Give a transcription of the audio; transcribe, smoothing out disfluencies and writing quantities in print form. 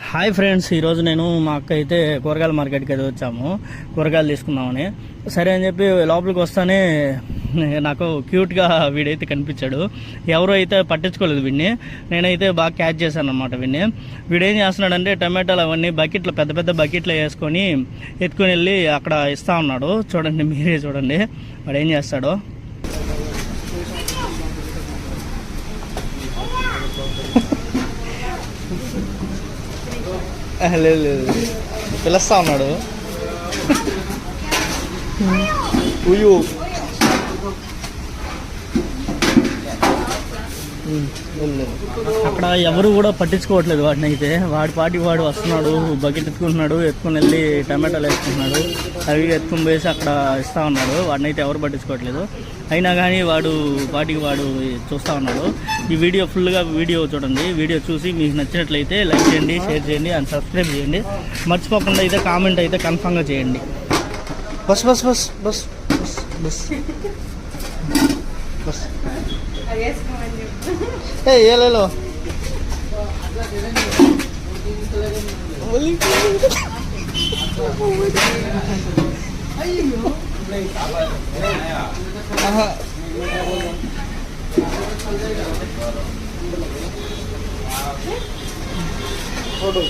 Hi friends, ఈరోజు నేను మా అక్క అయితే కూరగాయల మార్కెట్కి అయితే వచ్చాము కూరగాయలు తీసుకుందామని. సరే అని చెప్పి లోపలికి వస్తానే నాకు క్యూట్గా వీడైతే కనిపించాడు. ఎవరు అయితే పట్టించుకోలేదు వీడిని, నేనైతే బాగా క్యాచ్ చేశాను అనమాట. వీడేం చేస్తున్నాడంటే టమాటాలు అవన్నీ బకెట్లు, పెద్ద పెద్ద బకెట్లు వేసుకొని ఎత్తుకొని వెళ్ళి అక్కడ ఇస్తా ఉన్నాడు. చూడండి, మీరే చూడండి వాడు ఏం చేస్తాడో. లేదు, పిలుస్తా ఉన్నాడు. ఉయ్యు అక్కడ ఎవరు కూడా పట్టించుకోవట్లేదు వాడిని. అయితే వాడు వస్తున్నాడు, బకెట్ ఎత్తుకుని వెళ్ళి టమాటాలు వేసుకుంటున్నాడు. అవి ఎత్తుకుని పోసి అక్కడ ఇస్తా ఉన్నాడు. వాడిని అయితే ఎవరు పట్టించుకోవట్లేదు. అయినా కానీ వాడు చూస్తూ ఉన్నాడు. ఈ వీడియో ఫుల్గా చూడండి. వీడియో చూసి మీకు నచ్చినట్లయితే లైక్ చేయండి, షేర్ చేయండి అండ్ సబ్స్క్రైబ్ చేయండి. మర్చిపోకుండా అయితే కామెంట్ అయితే కన్ఫామ్గా చేయండి. Bus bus bus bus bus bus bus ఏలేలో ఫోటో